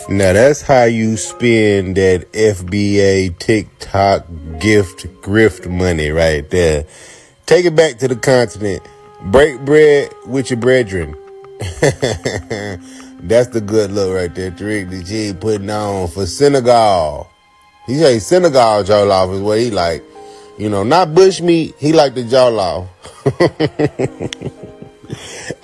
Now that's how you spend that FBA TikTok gift grift money right there. Take it back to the continent. Break bread with your brethren. That's the good look right there. Tariq Nasheed putting on for Senegal. He say Senegal jollof is what he like. You know, not bush meat. He like the jollof.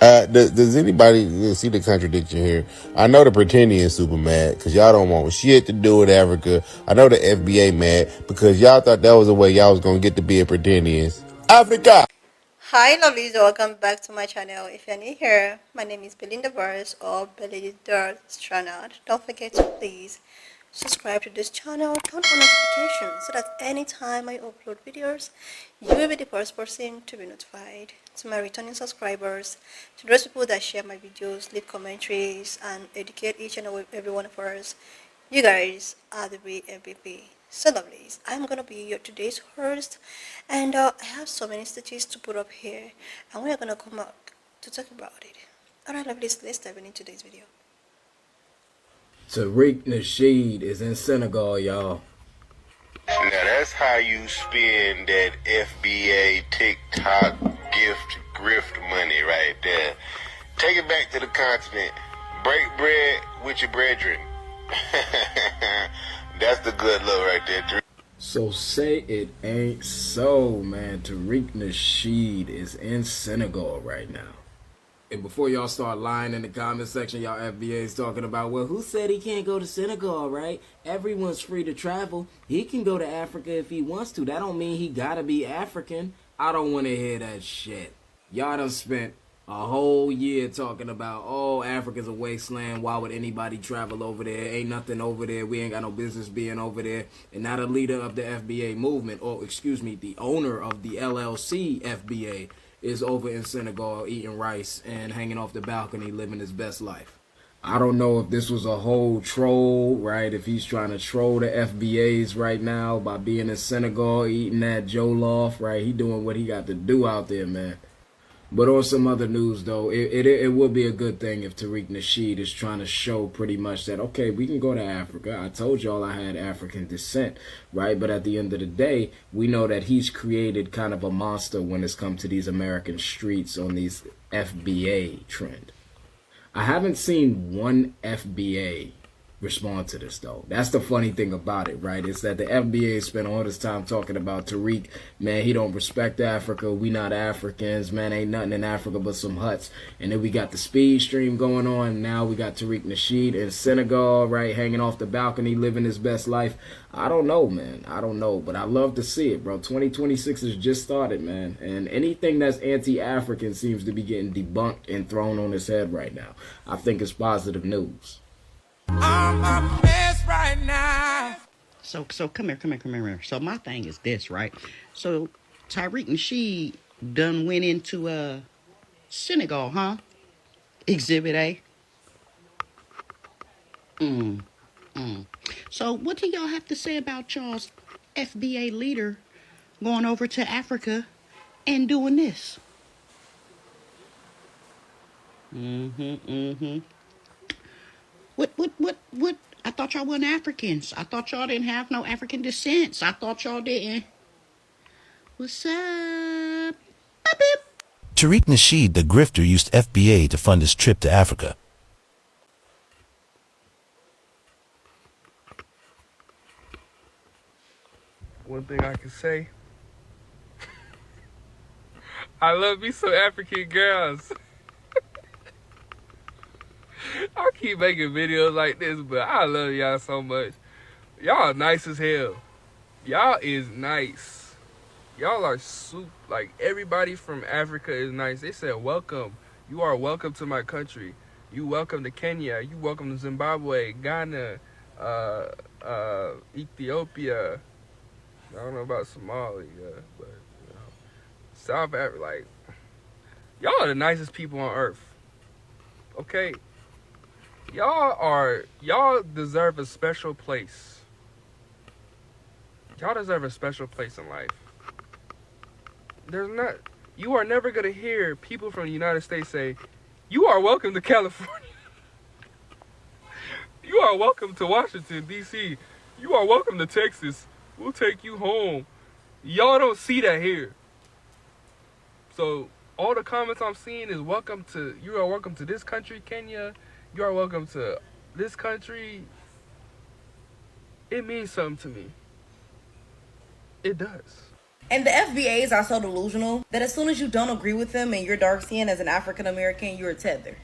Does anybody see the contradiction here? I know the Pretendians super mad because y'all don't want shit to do with Africa. I know the FBA mad because y'all thought that was the way y'all was going to get to be a Pretendians. Africa! Hi lovelies, welcome back to my channel. If you're new here, my name is Belinda Burrs or Belly Dirt Stranad. Don't forget to please subscribe to this channel, turn on notifications so that anytime I upload videos, you will be the first person to be notified. To my returning subscribers, to those people that share my videos, leave commentaries, and educate each and every one of us, you guys are the real MVP. So lovelies, I'm gonna be your today's host, and I have so many stitches to put up here, and we're gonna come out to talk about it. Alright lovelies, let's dive into today's video. Tariq Nasheed is in Senegal, y'all. Now that's how you spend that FBA TikTok gift grift money right there. Take it back to the continent. Break bread with your brethren. That's the good look right there. So say it ain't so, man. Tariq Nasheed is in Senegal right now. And before y'all start lying in the comment section, y'all FBA's talking about, well, who said he can't go to Senegal, right? Everyone's free to travel. He can go to Africa if he wants to. That don't mean he gotta be African. I don't want to hear that shit. Y'all done spent a whole year talking about, oh, Africa's a wasteland. Why would anybody travel over there? Ain't nothing over there. We ain't got no business being over there. And now the leader of the FBA movement, or excuse me, the owner of the LLC FBA, is over in Senegal eating rice and hanging off the balcony living his best life. I don't know if this was a whole troll, right? If he's trying to troll the FBAs right now by being in Senegal eating that jollof, right? He doing what he got to do out there, man. But on some other news, though, it would be a good thing if Tariq Nasheed is trying to show pretty much that, okay, we can go to Africa. I told y'all I had African descent, right? But at the end of the day, we know that he's created kind of a monster when it's come to these American streets on these FBA trend. I haven't seen one FBA respond to this, though. That's the funny thing about it, right? It's that the FBA spent all this time talking about Tariq. Man, he don't respect Africa. We not Africans. Man, ain't nothing in Africa but some huts. And then we got the speed stream going on. Now we got Tariq Nasheed in Senegal, right? Hanging off the balcony, living his best life. I don't know, man. I don't know. But I love to see it, bro. 2026 has just started, man. And anything that's anti-African seems to be getting debunked and thrown on its head right now. I think it's positive news. I'm a mess right now. So come here. So my thing is this, right? So Tariq Nasheed done went into Senegal, huh? Exhibit A. So what do y'all have to say about y'all's FBA leader going over to Africa and doing this? What? I thought y'all weren't Africans. I thought y'all didn't have no African descents. I thought y'all didn't. What's up? Beep, beep. Tariq Nasheed, the grifter, used FBA to fund his trip to Africa. One thing I can say, I love me some African girls. I keep making videos like this, but I love y'all so much. Y'all nice as hell. Y'all is nice. Y'all are super, like, everybody from Africa is nice. They said, welcome. You are welcome to my country. You welcome to Kenya. You welcome to Zimbabwe, Ghana, Ethiopia. I don't know about Somalia, but, you know, South Africa, like, y'all are the nicest people on earth. Okay? Y'all deserve a special place. Y'all deserve a special place in life. You are never gonna hear people from the United States say, you are welcome to California. You are are welcome to Washington, D.C. You are welcome to Texas. We'll take you home. Y'all don't see that here. So all the comments I'm seeing is you are welcome to this country, Kenya. You are welcome to this country. It means something to me. It does. And the FBAs are so delusional that as soon as you don't agree with them and you're dark skinned as an African American, you're a tether.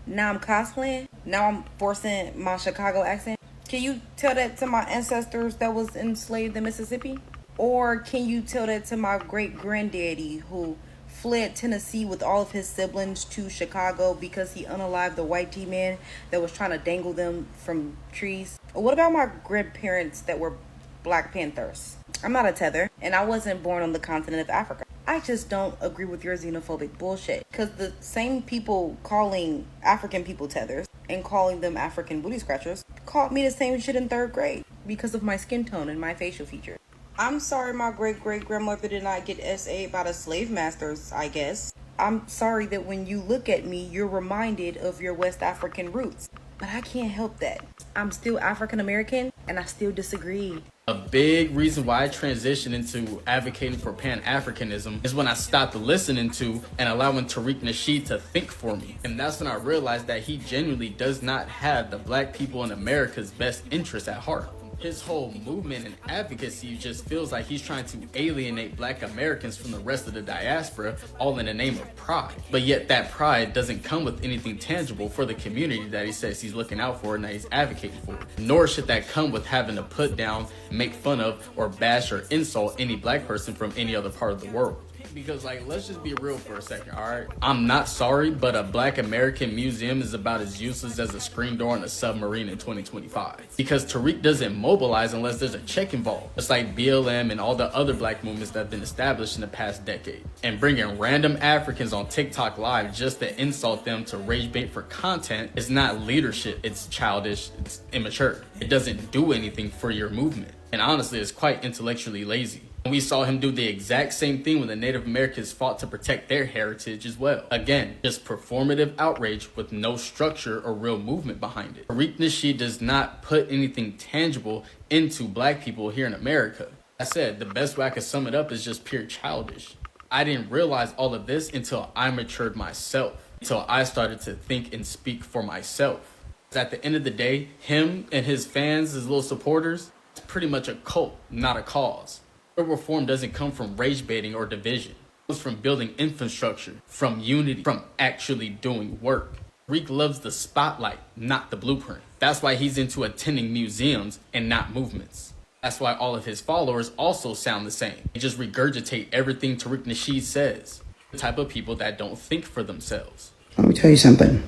Now I'm cosplaying. Now I'm forcing my Chicago accent. Can you tell that to my ancestors that was enslaved in Mississippi? Or can you tell that to my great granddaddy who fled Tennessee with all of his siblings to Chicago because he unalived the white G-man that was trying to dangle them from trees? Or what about my grandparents that were Black Panthers? I'm not a tether, and I wasn't born on the continent of Africa. I just don't agree with your xenophobic bullshit. Because the same people calling African people tethers and calling them African booty scratchers called me the same shit in 3rd grade because of my skin tone and my facial features. I'm sorry my great-great-grandmother did not get SA'd by the slave masters, I guess. I'm sorry that when you look at me, you're reminded of your West African roots. But I can't help that. I'm still African American, and I still disagree. A big reason why I transitioned into advocating for Pan-Africanism is when I stopped listening to and allowing Tariq Nasheed to think for me. And that's when I realized that he genuinely does not have the Black people in America's best interests at heart. His whole movement and advocacy just feels like he's trying to alienate Black Americans from the rest of the diaspora, all in the name of pride. But yet that pride doesn't come with anything tangible for the community that he says he's looking out for and that he's advocating for. Nor should that come with having to put down, make fun of, or bash or insult any Black person from any other part of the world. Because, like, let's just be real for a second, alright? I'm not sorry, but a Black American museum is about as useless as a screen door on a submarine in 2025. Because Tariq doesn't mobilize unless there's a check involved. It's like BLM and all the other Black movements that have been established in the past decade. And bringing random Africans on TikTok live just to insult them to rage bait for content is not leadership. It's childish, it's immature. It doesn't do anything for your movement. And honestly, it's quite intellectually lazy. And we saw him do the exact same thing when the Native Americans fought to protect their heritage as well. Again, just performative outrage with no structure or real movement behind it. Tariq Nasheed does not put anything tangible into Black people here in America. I said, the best way I could sum it up is just pure childish. I didn't realize all of this until I matured myself, until I started to think and speak for myself. At the end of the day, him and his fans, his little supporters, it's pretty much a cult, not a cause. Real reform doesn't come from rage baiting or division. It comes from building infrastructure, from unity, from actually doing work. Tariq loves the spotlight, not the blueprint. That's why he's into attending museums and not movements. That's why all of his followers also sound the same. They just regurgitate everything Tariq Nasheed says. The type of people that don't think for themselves. Let me tell you something.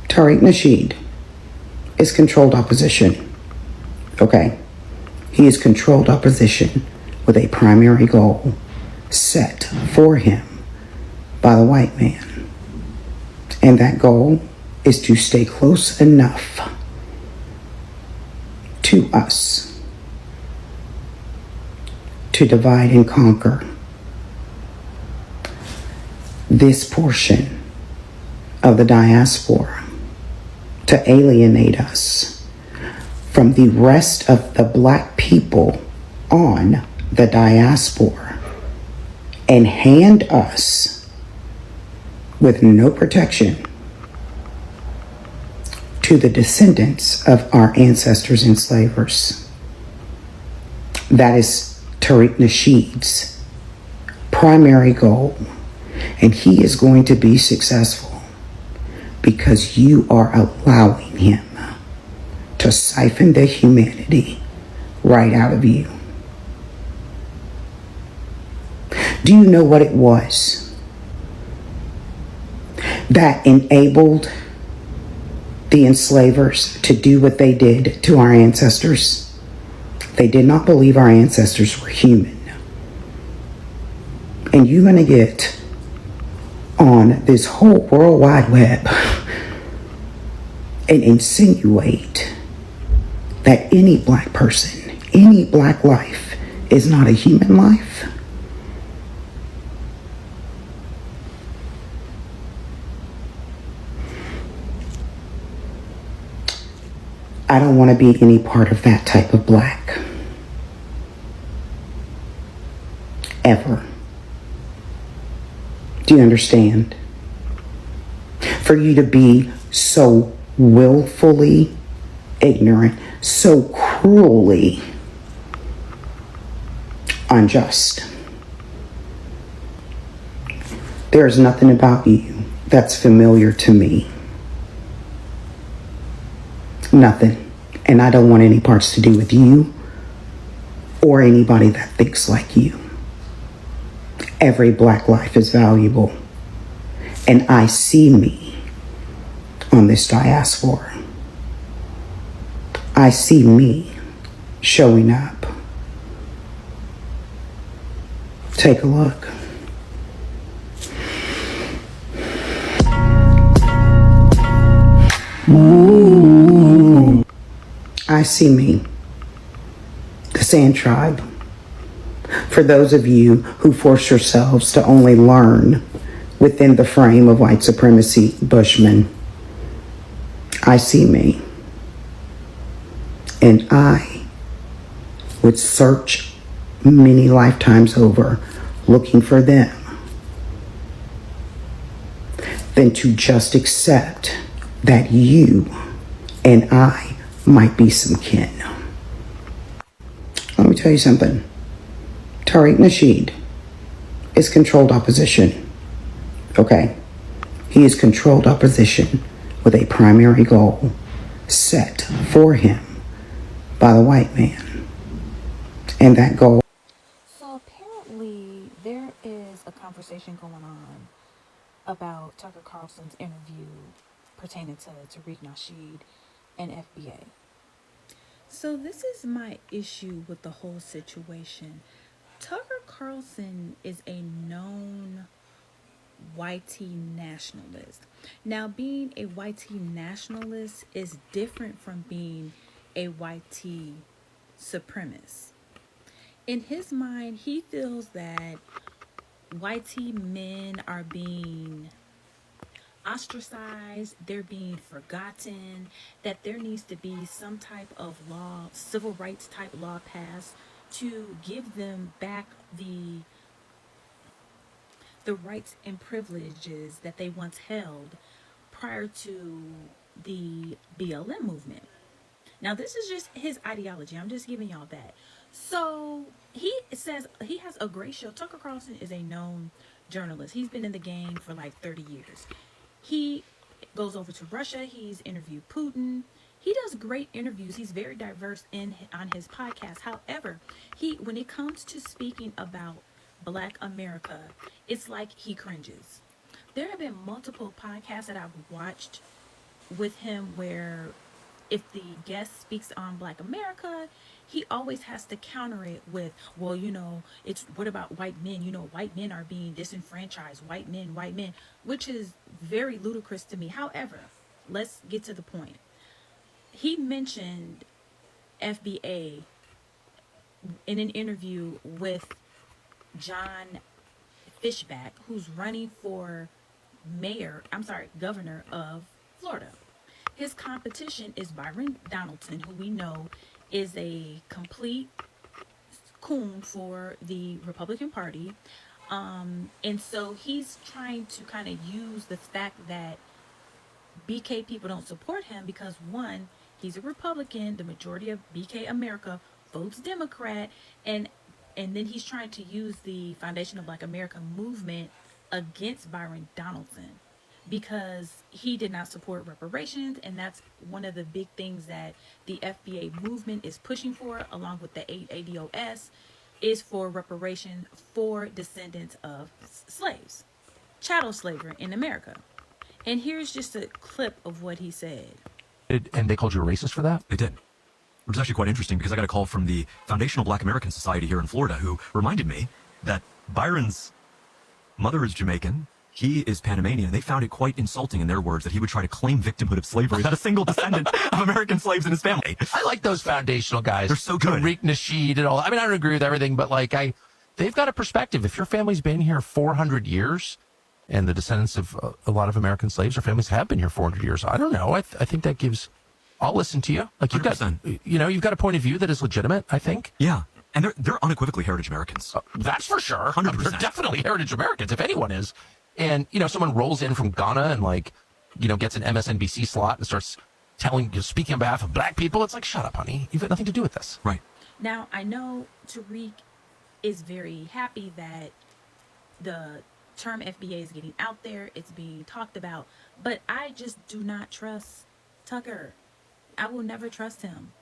Tariq Nasheed is controlled opposition. Okay? He is controlled opposition with a primary goal set for him by the white man. And that goal is to stay close enough to us to divide and conquer this portion of the diaspora, to alienate us from the rest of the Black people on the diaspora and hand us with no protection to the descendants of our ancestors enslavers. That is Tariq Nasheed's primary goal, and he is going to be successful because you are allowing him to siphon the humanity right out of you. Do you know what it was that enabled the enslavers to do what they did to our ancestors? They did not believe our ancestors were human. And you're going to get on this whole World Wide Web and insinuate that any Black person, any Black life is not a human life? I don't want to be any part of that type of black. Ever. Do you understand? For you to be so willfully ignorant, so cruelly unjust. There is nothing about you that's familiar to me. Nothing. And I don't want any parts to do with you or anybody that thinks like you. Every black life is valuable. And I see me on this diaspora. I see me showing up. Take a look. Ooh. I see me, the Sand Tribe. For those of you who force yourselves to only learn within the frame of white supremacy, Bushmen, I see me. And I would search many lifetimes over looking for them than to just accept that you and I might be some kin. Let me tell you something. Tariq Nasheed is controlled opposition. Okay? He is controlled opposition with a primary goal set for him by the white man. And that goal. So apparently there is a conversation going on about Tucker Carlson's interview pertaining to Tariq Nasheed and FBA. So this is my issue with the whole situation. Tucker Carlson is a known YT nationalist. Now, being a YT nationalist is different from being a YT supremacist. In his mind, he feels that YT men are being ostracized, they're being forgotten, that there needs to be some type of law, civil rights type law passed to give them back the rights and privileges that they once held prior to the BLM movement. Now, this is just his ideology. I'm just giving y'all that. So he says he has a great show. Tucker Carlson is a known journalist. He's been in the game for like 30 years. He goes over to Russia. He's interviewed Putin. He does great interviews. He's very diverse on his podcast. However, when it comes to speaking about Black America, it's like he cringes. There have been multiple podcasts that I've watched with him where if the guest speaks on Black America, he always has to counter it with, well, it's what about white men? White men are being disenfranchised. White men, which is very ludicrous to me. However, let's get to the point. He mentioned FBA in an interview with John Fishback, who's running for governor of Florida. His competition is Byron Donaldson, who we know is a complete coon for the Republican Party. And so he's trying to kind of use the fact that BK people don't support him because, one, he's a Republican. The majority of BK America votes Democrat. And then he's trying to use the Foundation of Black America movement against Byron Donaldson because he did not support reparations, and that's one of the big things that the FBA movement is pushing for, along with the ADOS, is for reparations for descendants of slaves, chattel slavery in America. And here's just a clip of what he said. And they called you a racist for that? They did. It was actually quite interesting because I got a call from the Foundational Black American Society here in Florida who reminded me that Byron's mother is Jamaican, he is Panamanian, and they found it quite insulting in their words that he would try to claim victimhood of slavery, not a single descendant of American slaves in his family. I like those foundational guys. They're so good. Tariq Nasheed and all. I mean, I don't agree with everything, but they've got a perspective. If your family's been here 400 years, and the descendants of a lot of American slaves or families have been here 400 years, I don't know. I think that gives I'll listen to you. Like you've got, 100%. you've got a point of view that is legitimate, I think. Yeah. And they're unequivocally heritage Americans. That's for sure. 100%. They're definitely heritage Americans, if anyone is. And, someone rolls in from Ghana and gets an MSNBC slot and starts speaking on behalf of black people. It's like, shut up, honey. You've got nothing to do with this. Right. Now, I know Tariq is very happy that the term FBA is getting out there. It's being talked about. But I just do not trust Tucker. I will never trust him.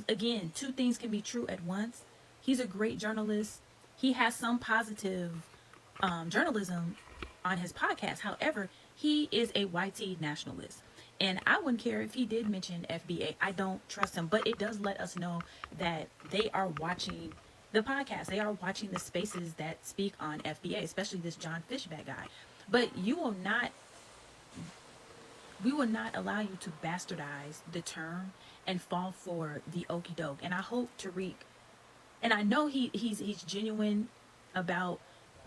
Again, two things can be true at once. He's a great journalist. He has some positive journalism on his podcast. However, he is a YT nationalist. And I wouldn't care if he did mention FBA. I don't trust him. But it does let us know that they are watching the podcast. They are watching the spaces that speak on FBA, especially this John Fishback guy. But we will not allow you to bastardize the term and fall for the okie doke. And I hope Tariq, and I know he's genuine about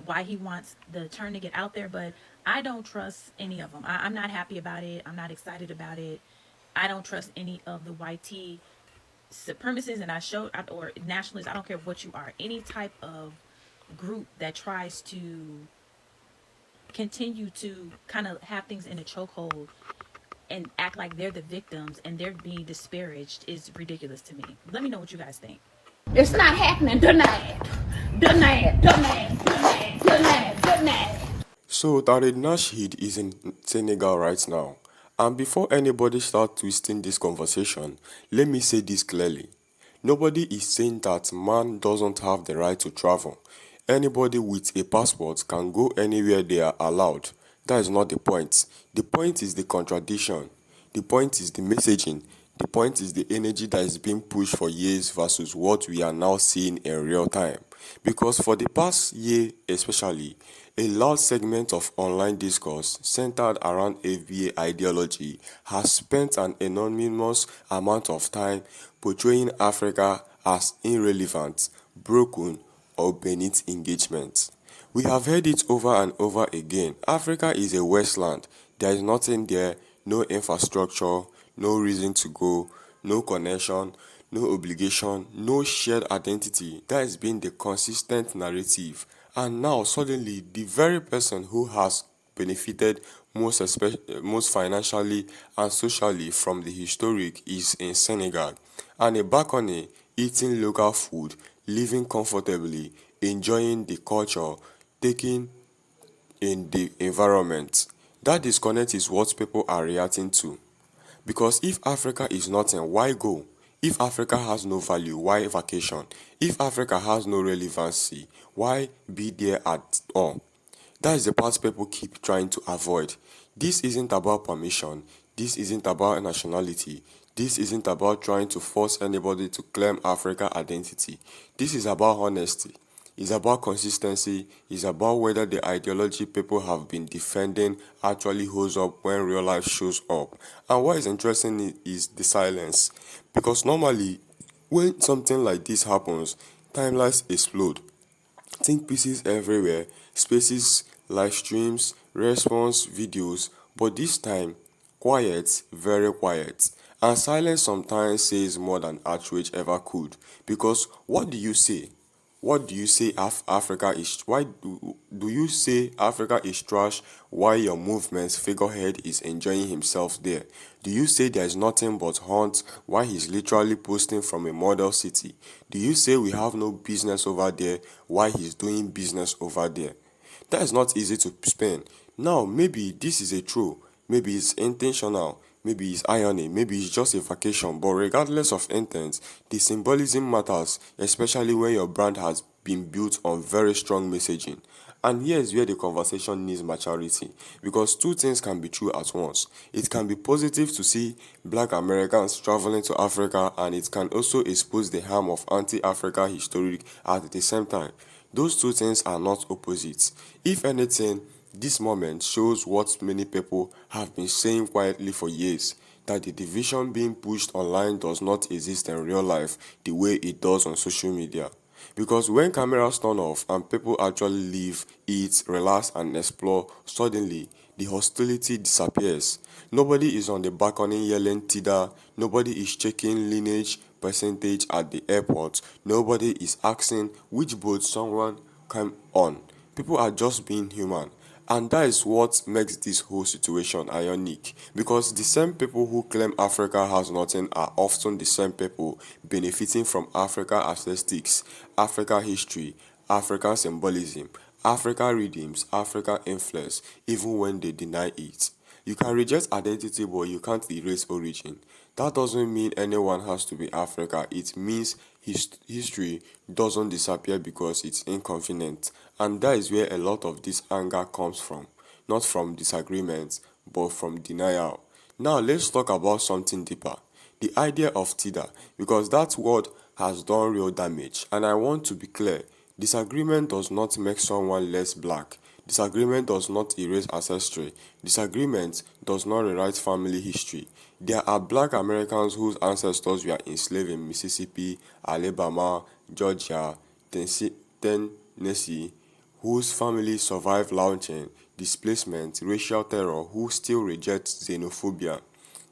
why he wants the term to get out there, but I don't trust any of them. I'm not happy about it. I'm not excited about it. I don't trust any of the YT supremacists, and or nationalists. I don't care what you are. Any type of group that tries to continue to kind of have things in a chokehold and act like they're the victims and they're being disparaged is ridiculous to me. Let me know what you guys think. It's not happening. Denied. So Tariq Nasheed is in Senegal right now. And before anybody starts twisting this conversation, let me say this clearly. Nobody is saying that man doesn't have the right to travel. Anybody with a passport can go anywhere they are allowed. That is not the point. The point is the contradiction. The point is the messaging. The point is the energy that is being pushed for years versus what we are now seeing in real time. Because for the past year especially, a large segment of online discourse centered around FBA ideology has spent an enormous amount of time portraying Africa as irrelevant, broken, or beneath engagement. We have heard it over and over again. Africa is a wasteland. There is nothing there, no infrastructure, no reason to go, no connection, no obligation, no shared identity. That has been the consistent narrative. And now suddenly the very person who has benefited most financially and socially from the historic is in Senegal. And a Bakone eating local food, living comfortably, enjoying the culture, taking in the environment. That disconnect is what people are reacting to. Because if Africa is nothing, why go? If Africa has no value, why vacation? If Africa has no relevancy, why be there at all? That is the part people keep trying to avoid. This isn't about permission. This isn't about nationality. This isn't about trying to force anybody to claim Africa identity. This is about honesty. It's about consistency. It's about whether the ideology people have been defending actually holds up when real life shows up. And what is interesting is the silence. Because normally, when something like this happens, timelines explode. Think pieces everywhere, spaces, live streams, response, videos. But this time, quiet, very quiet. And silence sometimes says more than outrage ever could. Because what do you say? What do you say Africa is? Why do you say Africa is trash while your movement's figurehead is enjoying himself there? Do you say there is nothing but hunt while he's literally posting from a model city? Do you say we have no business over there while he's doing business over there? That is not easy to spin. Now, maybe this is a true, maybe it's intentional, maybe it's irony, maybe it's just a vacation, but regardless of intent, the symbolism matters, especially when your brand has been built on very strong messaging. And here's where the conversation needs maturity, because two things can be true at once. It can be positive to see black Americans traveling to Africa, and it can also expose the harm of anti-Africa history at the same time. Those two things are not opposites. If anything, this moment shows what many people have been saying quietly for years, that the division being pushed online does not exist in real life the way it does on social media. Because when cameras turn off and people actually live, eat, relax and explore, suddenly the hostility disappears. Nobody is on the balcony yelling Tida. Nobody is checking lineage percentage at the airport. Nobody is asking which boat someone came on. People are just being human. And that is what makes this whole situation ironic, because the same people who claim Africa has nothing are often the same people benefiting from Africa aesthetics, Africa history, African symbolism, Africa rhythms, Africa influence, even when they deny it. You can reject identity, but you can't erase origin. That doesn't mean anyone has to be Africa. It means history doesn't disappear because it's inconvenient. And that is where a lot of this anger comes from. Not from disagreements, but from denial. Now let's talk about something deeper. The idea of Tida, because that word has done real damage. And I want to be clear, disagreement does not make someone less black. Disagreement does not erase ancestry. Disagreement does not rewrite family history. There are black Americans whose ancestors were enslaved in Mississippi, Alabama, Georgia, Tennessee, whose families survived lynching, displacement, racial terror, who still reject xenophobia.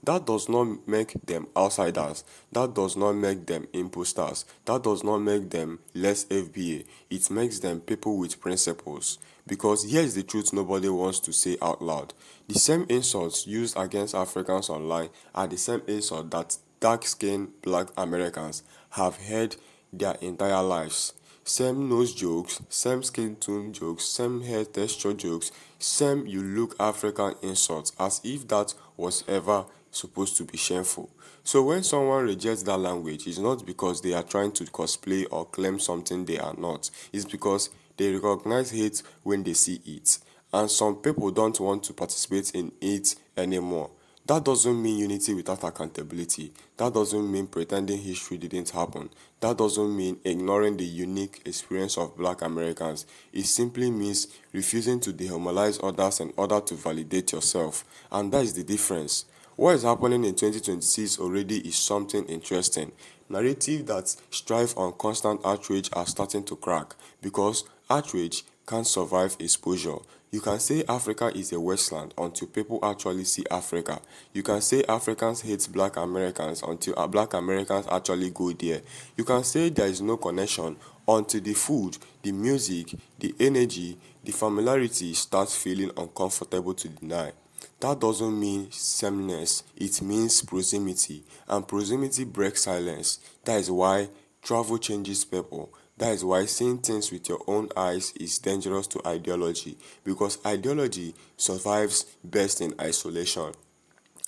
That does not make them outsiders. That does not make them imposters. That does not make them less FBA. It makes them people with principles. Because here's the truth nobody wants to say out loud. The same insults used against Africans online are the same insults that dark-skinned black Americans have heard their entire lives. Same nose jokes, same skin tone jokes, same hair texture jokes, same you look African insults, as if that was ever supposed to be shameful. So when someone rejects that language, it's not because they are trying to cosplay or claim something they are not. It's because they recognize hate when they see it. And some people don't want to participate in it anymore. That doesn't mean unity without accountability. That doesn't mean pretending history didn't happen. That doesn't mean ignoring the unique experience of black Americans. It simply means refusing to dehumanize others in order to validate yourself. And that is the difference. What is happening in 2026 already is something interesting. Narrative that strive on constant outrage are starting to crack, because outrage can't survive exposure. You can say Africa is a wasteland until people actually see Africa. You can say Africans hate black Americans until black Americans actually go there. You can say there is no connection until the food, the music, the energy, the familiarity starts feeling uncomfortable to deny. That doesn't mean sameness, it means proximity, and proximity breaks silence. That is why travel changes people. That is why seeing things with your own eyes is dangerous to ideology, because ideology survives best in isolation.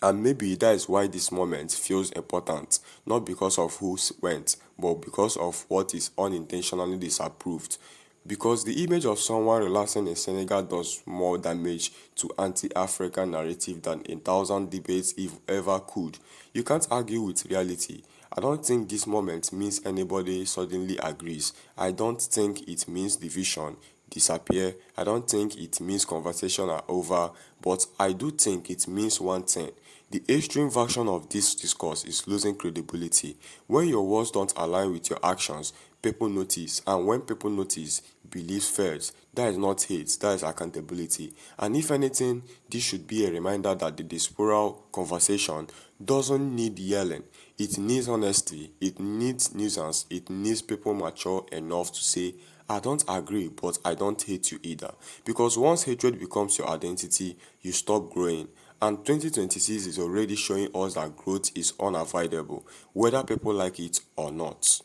And maybe that is why this moment feels important, not because of who went, but because of what is unintentionally disapproved. Because the image of someone relaxing in Senegal does more damage to anti-African narrative than 1,000 debates if ever could. You can't argue with reality. I don't think this moment means anybody suddenly agrees. I don't think it means division disappear. I don't think it means conversation are over, but I do think it means one thing. The extreme version of this discourse is losing credibility. When your words don't align with your actions, people notice, and when people notice, belief fails. That is not hate, that is accountability. And if anything, this should be a reminder that the diaspora conversation doesn't need yelling. It needs honesty, it needs nuisance, it needs people mature enough to say, I don't agree, but I don't hate you either. Because once hatred becomes your identity, you stop growing. And 2026 is already showing us that growth is unavoidable, whether people like it or not.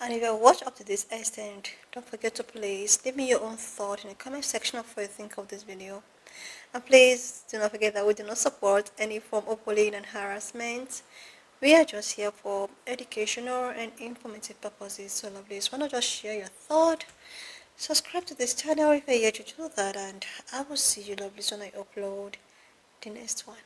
And if you watched up to this extent, don't forget to please leave me your own thought in the comment section of what you think of this video. And please do not forget that we do not support any form of bullying and harassment. We are just here for educational and informative purposes. So lovelies, why not just share your thought? Subscribe to this channel if you're yet to do that, and I will see you lovelies when I upload the next one.